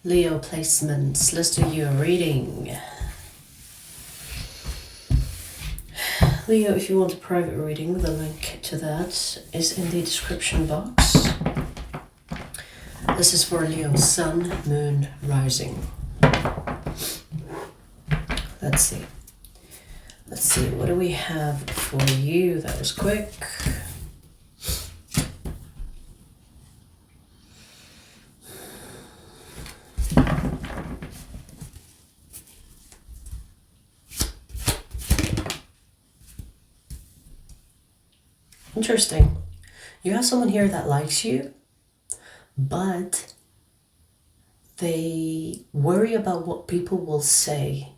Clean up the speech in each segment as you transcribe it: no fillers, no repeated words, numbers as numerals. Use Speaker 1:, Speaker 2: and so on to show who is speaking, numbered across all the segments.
Speaker 1: Leo placements. Let's do you a reading. Leo, if you want a private reading, the link to that is in the description box. This is for Leo Sun, Moon, Rising. Let's see. Let's see, what do we have for you? That was quick. Interesting. You have someone here that likes you, but they worry about what people will say.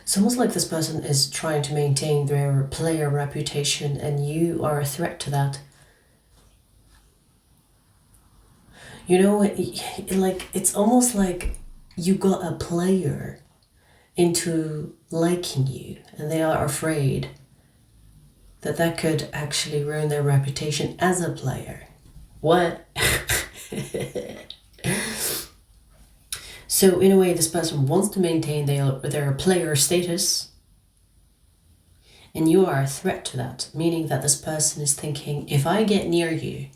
Speaker 1: It's almost like this person is trying to maintain their player reputation and you are a threat to that. You know, like it's almost like you got a player into liking you and they are afraid that that could actually ruin their reputation as a player. What? So in a way, this person wants to maintain their player status, and you are a threat to that, meaning that this person is thinking, if I get near you,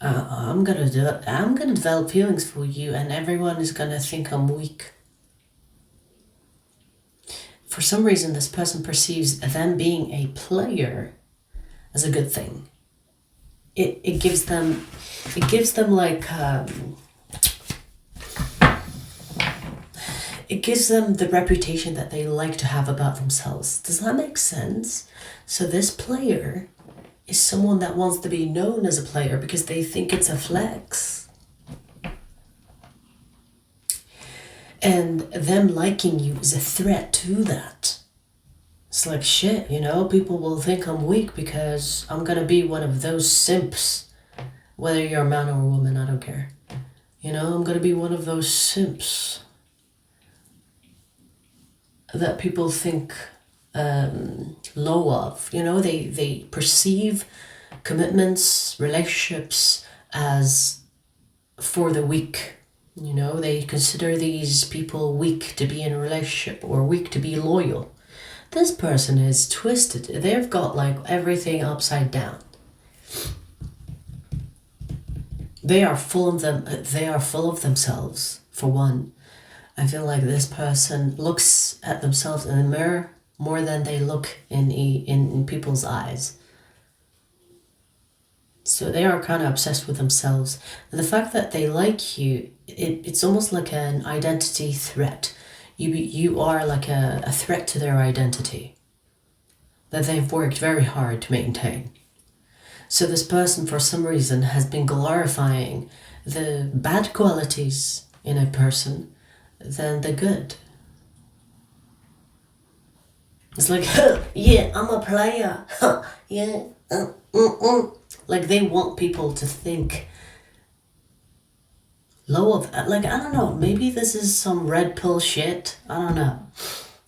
Speaker 1: I'm gonna develop feelings for you, and everyone is gonna think I'm weak. For some reason, this person perceives them being a player as a good thing. It gives them like it gives them the reputation that they like to have about themselves. Does that make sense? So this player is someone that wants to be known as a player because they think it's a flex. And them liking you is a threat to that. It's like, shit, you know, people will think I'm weak because I'm gonna be one of those simps. Whether you're a man or a woman, I don't care. You know, I'm gonna be one of those simps that people think low of. You know, they perceive commitments, relationships as for the weak. You know, they consider these people weak to be in a relationship or weak to be loyal. This person is twisted. They've got like everything upside down. They are full of themselves, for one. I feel like this person looks at themselves in the mirror more than they look in people's eyes. So they are kind of obsessed with themselves. And the fact that they like you, it's almost like an identity threat. You are like a threat to their identity that they've worked very hard to maintain. So this person, for some reason, has been glorifying the bad qualities in a person than the good. It's like, yeah, I'm a player. Yeah. Like they want people to think low of, like, I don't know, maybe this is some red pill shit. I don't know.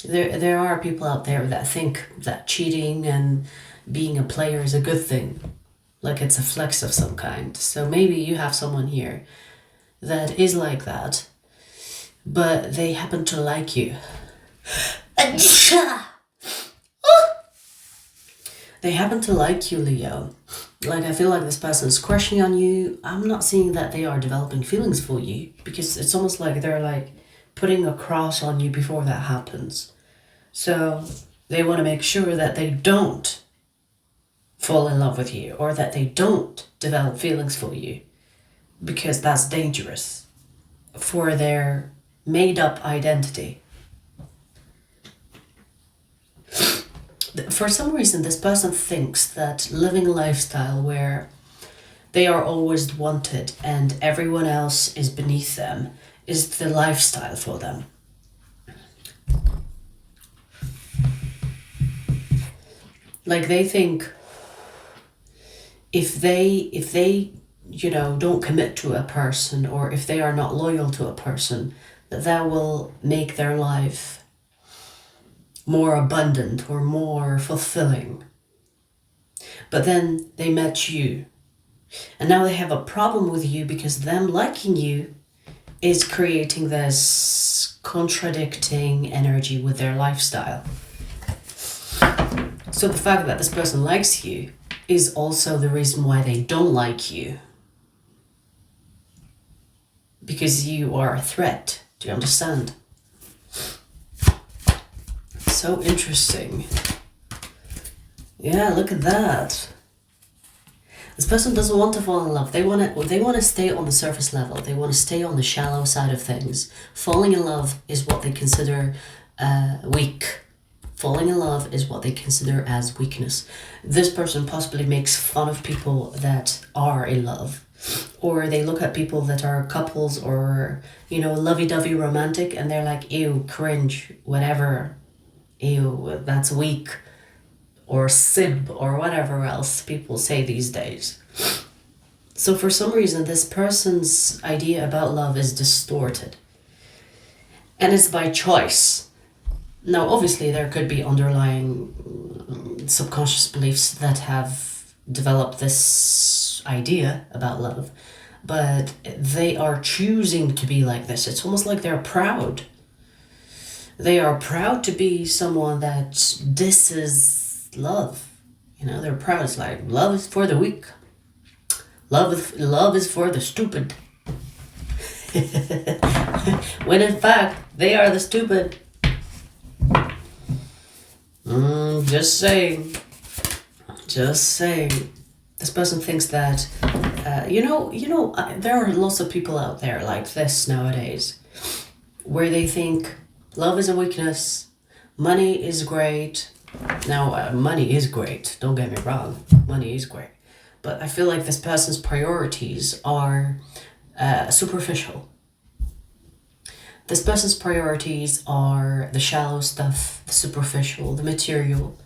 Speaker 1: There are people out there that think that cheating and being a player is a good thing. Like it's a flex of some kind. So maybe you have someone here that is like that, but they happen to like you. They happen to like you, Leo. Like, I feel like this person is crushing on you. I'm not seeing that they are developing feelings for you because it's almost like they're like putting a cross on you before that happens. So they want to make sure that they don't fall in love with you or that they don't develop feelings for you because that's dangerous for their made-up identity. For some reason, this person thinks that living a lifestyle where they are always wanted and everyone else is beneath them is the lifestyle for them. Like they think if they you know, don't commit to a person or if they are not loyal to a person, that will make their life more abundant or more fulfilling. But then they met you And now they have a problem with you because them liking you is creating this contradicting energy with their lifestyle. So the fact that this person likes you is also the reason why they don't like you. Because you are a threat. Do you understand? So interesting. Yeah, look at that. This person doesn't want to fall in love. They want to stay on the surface level. They want to stay on the shallow side of things. Falling in love is what they consider weak. Falling in love is what they consider as weakness. This person possibly makes fun of people that are in love. Or they look at people that are couples or, lovey-dovey romantic, and they're like, ew, cringe, whatever. Ew, that's weak. Or simp, or whatever else people say these days. So for some reason, this person's idea about love is distorted. And it's by choice. Now, obviously, there could be underlying subconscious beliefs that have developed this idea about love, but they are choosing to be like this. It's almost like they're proud. They are proud to be someone that this is love. They're proud. It's like, love is for the weak. Love is for the stupid. When in fact, they are the stupid. Just saying. This person thinks that, there are lots of people out there like this nowadays, where they think love is a weakness, money is great. Now, money is great, don't get me wrong, money is great. But I feel like this person's priorities are superficial. This person's priorities are the shallow stuff, the superficial, the material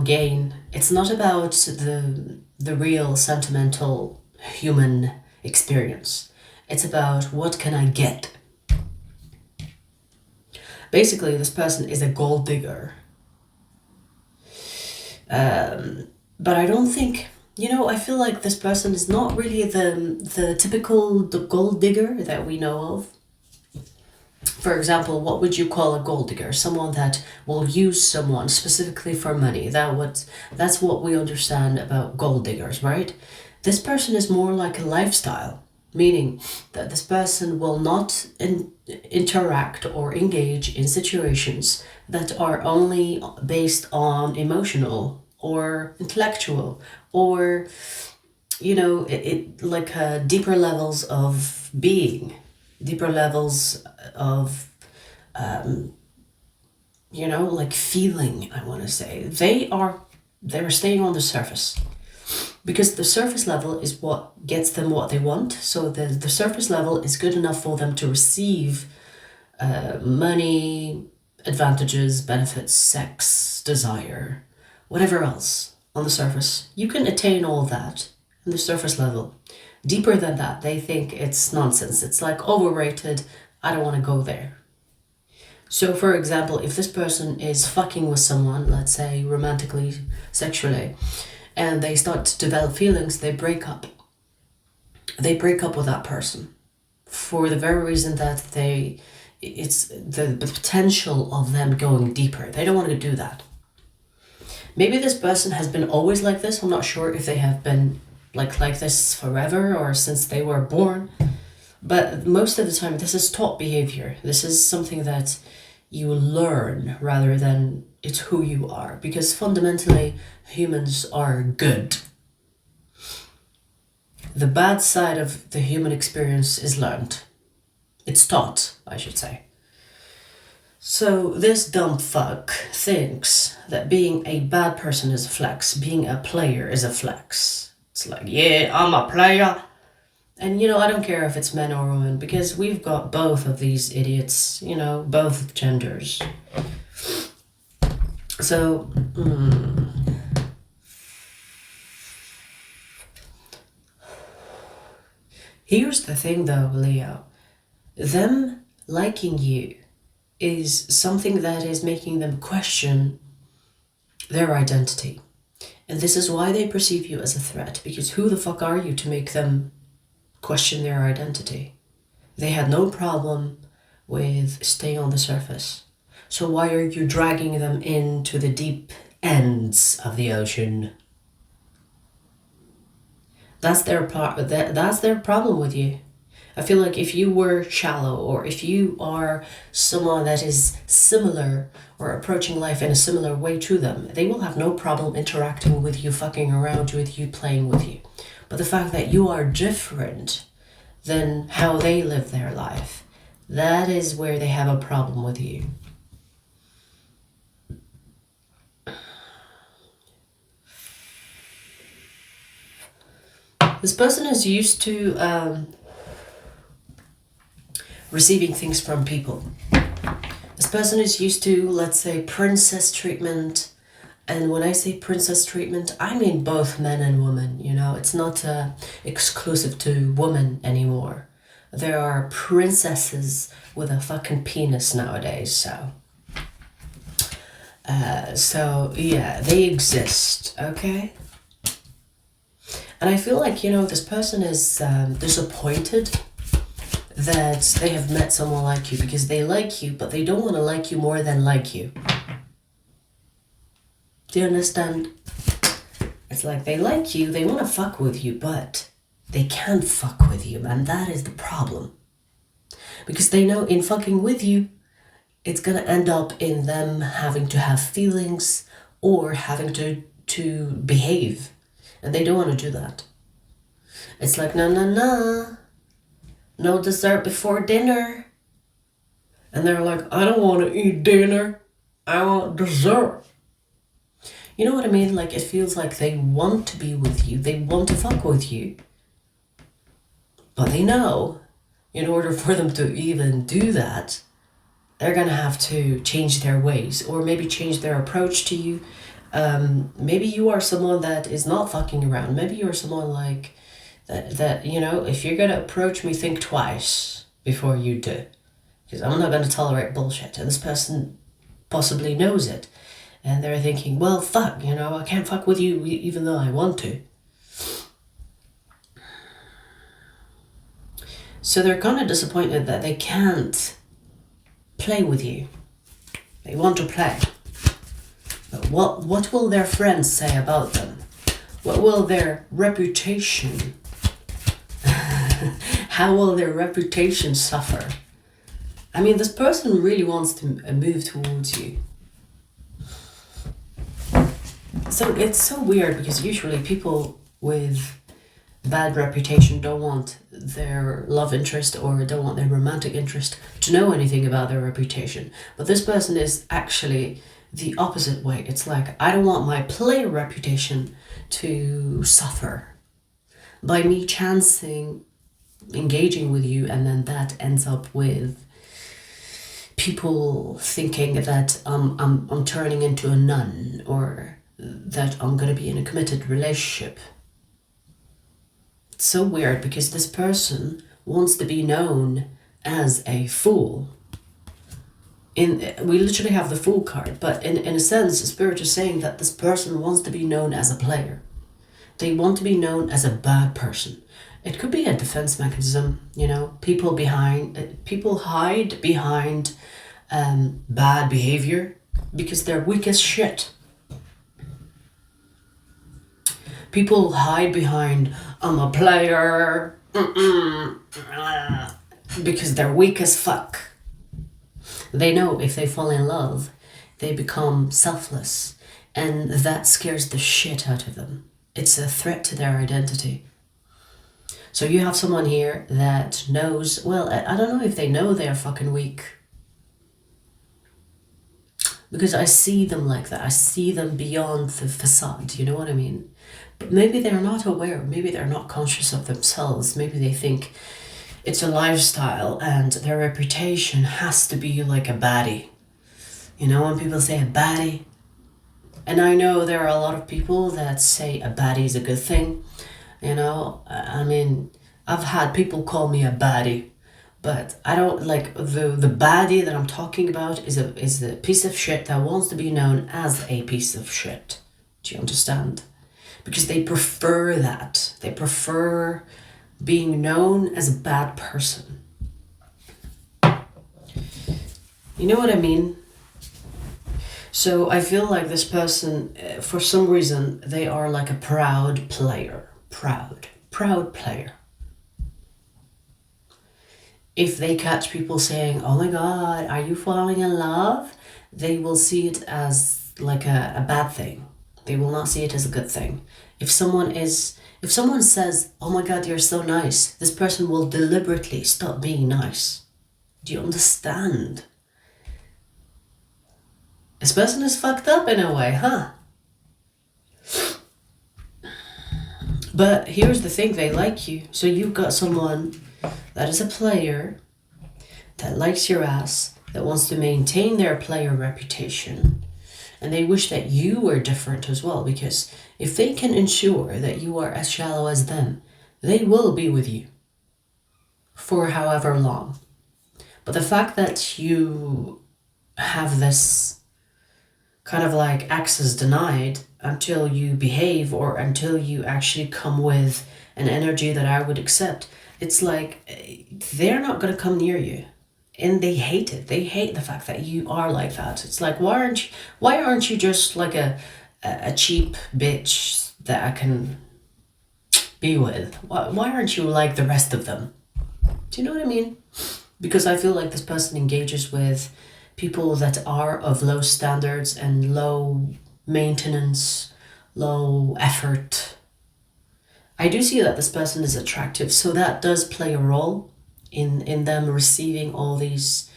Speaker 1: gain. It's not about the real sentimental human experience. It's about what can I get. Basically, this person is a gold digger. But I don't think, I feel like this person is not really the typical gold digger that we know of. For example, what would you call a gold digger? Someone that will use someone specifically for money. That's what we understand about gold diggers, right? This person is more like a lifestyle, meaning that this person will not interact or engage in situations that are only based on emotional or intellectual or, deeper levels of being. Deeper levels of, feeling, I want to say. They're staying on the surface. Because the surface level is what gets them what they want. So the surface level is good enough for them to receive money, advantages, benefits, sex, desire, whatever else on the surface. You can attain all that on the surface level. Deeper than that, they think it's nonsense. It's like overrated. I don't want to go there. So, for example, if this person is fucking with someone, let's say romantically, sexually, and they start to develop feelings, they break up. They break up with that person for the very reason that it's the potential of them going deeper. They don't want to do that. Maybe this person has been always like this. I'm not sure if they have been like this forever or since they were born, but most of the time this is taught behavior. This is something that you learn rather than it's who you are, because fundamentally humans are good. The bad side of the human experience is learned. It's taught, I should say. So this dumb fuck thinks that being a bad person is a flex, being a player is a flex. It's like, yeah, I'm a player. And, I don't care if it's men or women, because we've got both of these idiots, both genders. So, here's the thing though, Leo. Them liking you is something that is making them question their identity. And this is why they perceive you as a threat, because who the fuck are you to make them question their identity? They had no problem with staying on the surface. So why are you dragging them into the deep ends of the ocean? That's their that's their problem with you. I feel like if you were shallow, or if you are someone that is similar or approaching life in a similar way to them, they will have no problem interacting with you, fucking around with you, playing with you. But the fact that you are different than how they live their life, that is where they have a problem with you. This person is used to receiving things from people. This person is used to, let's say, princess treatment. And when I say princess treatment, I mean both men and women, you know? It's not exclusive to women anymore. There are princesses with a fucking penis nowadays, so... so, yeah, they exist, okay? And I feel like, you know, this person is disappointed that they have met someone like you, because they like you, but they don't want to like you more than like you. Do you understand? It's like they like you, they want to fuck with you, but they can't fuck with you, and that is the problem. Because they know in fucking with you, it's gonna end up in them having to have feelings or having to behave. And they don't want to do that. It's like, no dessert before dinner. And they're like, I don't want to eat dinner. I want dessert. You know what I mean? Like, it feels like they want to be with you. They want to fuck with you. But they know, in order for them to even do that, they're going to have to change their ways. Or maybe change their approach to you. Maybe you are someone that is not fucking around. Maybe you're someone like... That, you know, if you're going to approach me, think twice before you do. Because I'm not going to tolerate bullshit. And this person possibly knows it. And they're thinking, well, fuck, you know, I can't fuck with you even though I want to. So they're kind of disappointed that they can't play with you. They want to play. But what will their friends say about them? What will their reputation... How will their reputation suffer? I mean, this person really wants to move towards you. So it's so weird, because usually people with bad reputation don't want their love interest or don't want their romantic interest to know anything about their reputation. But this person is actually the opposite way. It's like, I don't want my player reputation to suffer by me chancing engaging with you, and then that ends up with people thinking that I'm turning into a nun, or that I'm gonna be in a committed relationship. It's so weird, because this person wants to be known as a fool. We literally have the Fool card, but in a sense, the Spirit is saying that this person wants to be known as a player. They want to be known as a bad person. It could be a defense mechanism, you know. People hide behind bad behavior because they're weak as shit. People hide behind, I'm a player, because they're weak as fuck. They know if they fall in love, they become selfless, and that scares the shit out of them. It's a threat to their identity. So you have someone here that knows, well, I don't know if they know they're fucking weak. Because I see them like that. I see them beyond the facade, you know what I mean? But maybe they're not aware, maybe they're not conscious of themselves. Maybe they think it's a lifestyle and their reputation has to be like a baddie. You know, when people say a baddie, and I know there are a lot of people that say a baddie is a good thing. You know, I mean, I've had people call me a baddie, but I don't like the baddie that I'm talking about is a piece of shit that wants to be known as a piece of shit. Do you understand? because they prefer that. They prefer being known as a bad person. You know what I mean? So I feel like this person, for some reason, they are like a proud player. Proud player. If they catch people saying, oh my God, are you falling in love? They will see it as like a bad thing. They will not see it as a good thing. If someone says, oh my God, you're so nice, this person will deliberately stop being nice. Do you understand? This person is fucked up in a way, huh? But here's the thing, they like you. So you've got someone that is a player, that likes your ass, that wants to maintain their player reputation. And they wish that you were different as well, because if they can ensure that you are as shallow as them, they will be with you for however long. But the fact that you have this kind of like access denied until you behave or until you actually come with an energy that I would accept, it's like they're not going to come near you. And they hate it. They hate the fact that you are like that. It's like, why aren't you just like a cheap bitch that I can be with? Why aren't you like the rest of them? Do you know what I mean? Because I feel like this person engages with people that are of low standards and low maintenance, low effort. I do see that this person is attractive, so that does play a role in them receiving all these,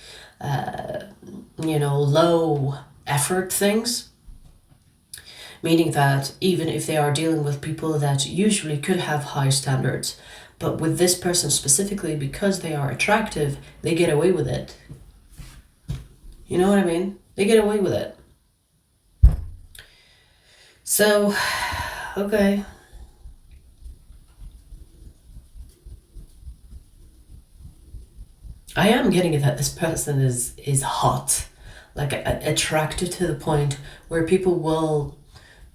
Speaker 1: low effort things. Meaning that even if they are dealing with people that usually could have high standards, but with this person specifically, because they are attractive, they get away with it. You know what I mean? They get away with it. So, okay. I am getting it that this person is hot, like attracted to the point where people will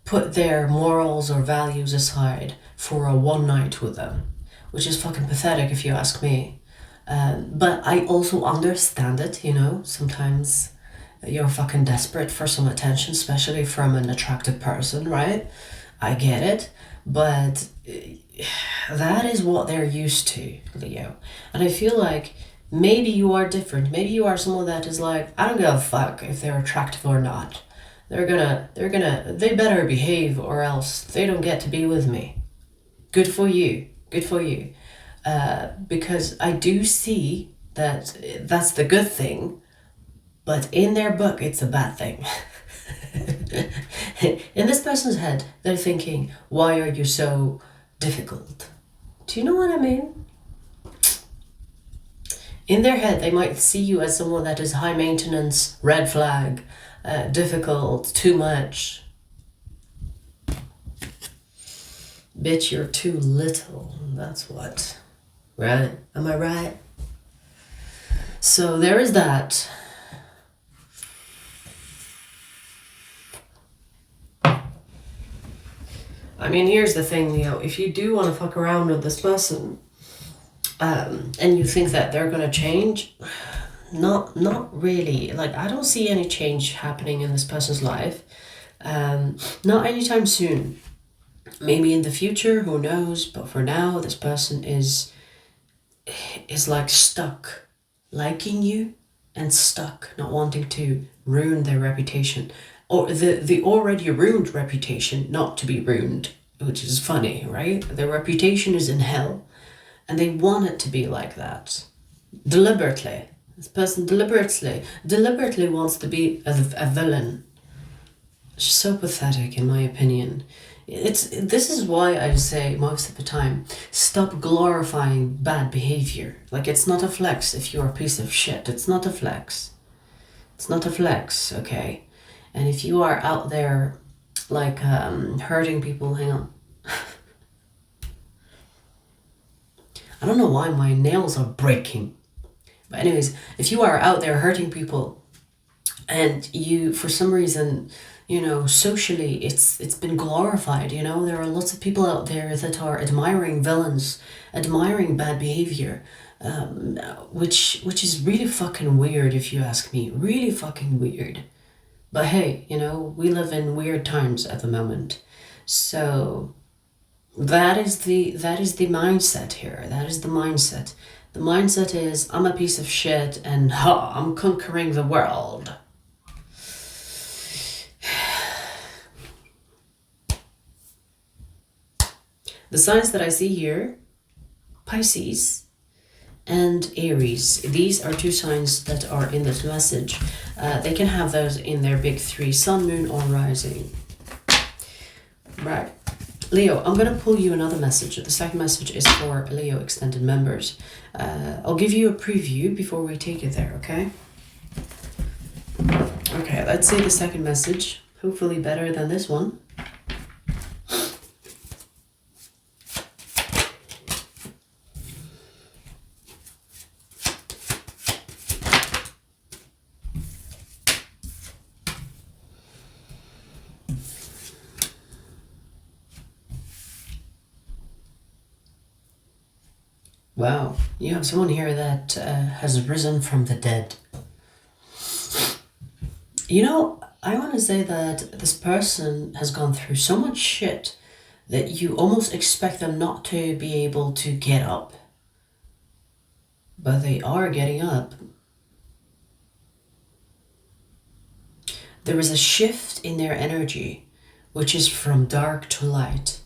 Speaker 1: put their morals or values aside for a one night with them, which is fucking pathetic if you ask me. But I also understand it, sometimes you're fucking desperate for some attention, especially from an attractive person, right? I get it, but that is what they're used to, Leo. And I feel like maybe you are different. Maybe you are someone that is like, I don't give a fuck if they're attractive or not. They better behave or else they don't get to be with me. Good for you. Because I do see that that's the good thing, but in their book, it's a bad thing. In this person's head, they're thinking, why are you so difficult? Do you know what I mean? In their head, they might see you as someone that is high maintenance, red flag, difficult, too much. Bitch, you're too little. That's what. Right? Am I right? So there is that. I mean, here's the thing, Leo. If you do want to fuck around with this person, and you think that they're gonna change, not really. Like, I don't see any change happening in this person's life. Not anytime soon. Maybe in the future, who knows? But for now, this person is like stuck, liking you and stuck, not wanting to ruin their reputation, or the already ruined reputation not to be ruined, which is funny, right? Their reputation is in hell. And they want it to be like that. Deliberately. This person deliberately wants to be a villain. It's so pathetic, in my opinion. This is why I say most of the time, stop glorifying bad behavior. Like, it's not a flex if you're a piece of shit. It's not a flex. It's not a flex, okay? And if you are out there, like, hurting people, hang on. I don't know why my nails are breaking. But anyways, if you are out there hurting people, And you, for some reason, you know, socially, it's been glorified. You know, there are lots of people out there that are admiring villains, admiring bad behavior, which is really fucking weird if you ask me. Really fucking weird. But hey, you know, we live in weird times at the moment. So that is the mindset here. That is the mindset. The mindset is I'm a piece of shit and ha, I'm conquering the world. The signs that I see here, Pisces and Aries. These are two signs that are in this message. They can have those in their big three, sun, moon, or rising. Right. Leo, I'm going to pull you another message. The second message is for Leo extended members. I'll give you a preview before we take it there, okay? Okay, let's see the second message. Hopefully better than this one. Wow, you have someone here that has risen from the dead. You know, I want to say that this person has gone through so much shit that you almost expect them not to be able to get up. But they are getting up. There is a shift in their energy, which is from dark to light.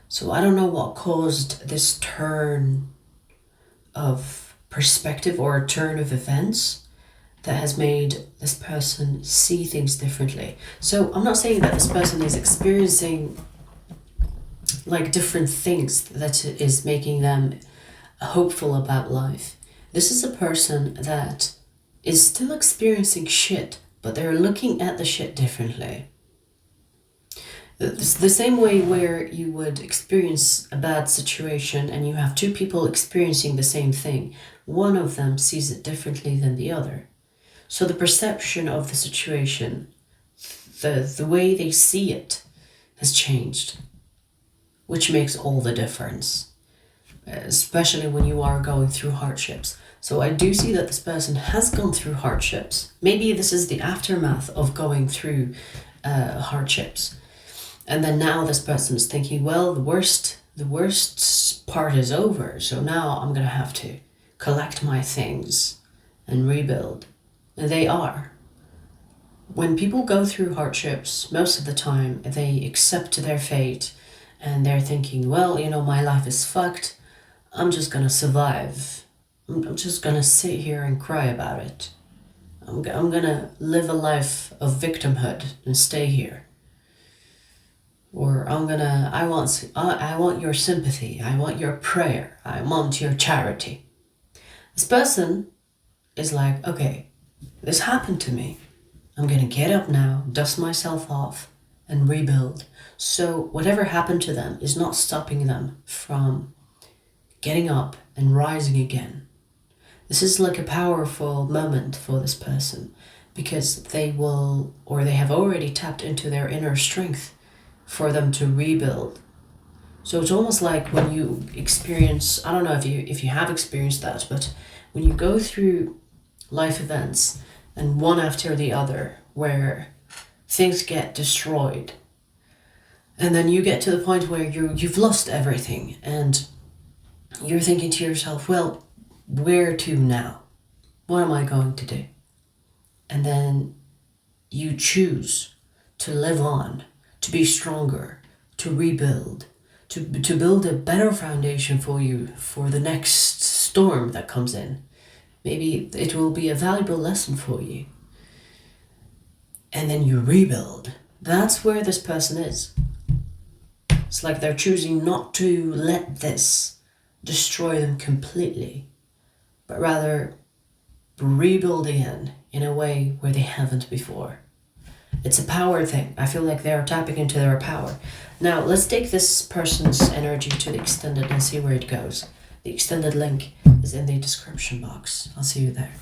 Speaker 1: So I don't know what caused this turn of perspective or a turn of events that has made this person see things differently. So I'm not saying that this person is experiencing like different things that is making them hopeful about life. This is a person that is still experiencing shit, but they're looking at the shit differently. It's the same way where you would experience a bad situation and you have two people experiencing the same thing. One of them sees it differently than the other. So the perception of the situation, the way they see it has changed, which makes all the difference, especially when you are going through hardships. So I do see that this person has gone through hardships. Maybe this is the aftermath of going through hardships. And then now this person is thinking, well, the worst part is over. So now I'm going to have to collect my things and rebuild. And they are. When people go through hardships, most of the time they accept their fate and they're thinking, well, you know, my life is fucked. I'm just going to survive. I'm just going to sit here and cry about it. I'm going to live a life of victimhood and stay here. Or I want your sympathy, I want your prayer, I want your charity. This person is like, okay, this happened to me. I'm gonna get up now, dust myself off, and rebuild. So whatever happened to them is not stopping them from getting up and rising again. This is like a powerful moment for this person because they have already tapped into their inner strength for them to rebuild. So it's almost like when you experience, I don't know if you have experienced that, but when you go through life events and one after the other where things get destroyed and then you get to the point where you've lost everything and you're thinking to yourself, well, where to now? What am I going to do? And then you choose to live on, to be stronger, to rebuild, to build a better foundation for you for the next storm that comes in. Maybe it will be a valuable lesson for you. And then you rebuild. That's where this person is. It's like they're choosing not to let this destroy them completely, but rather rebuild again in a way where they haven't before. It's a power thing. I feel like they're tapping into their power. Now, let's take this person's energy to the extended and see where it goes. The extended link is in the description box. I'll see you there.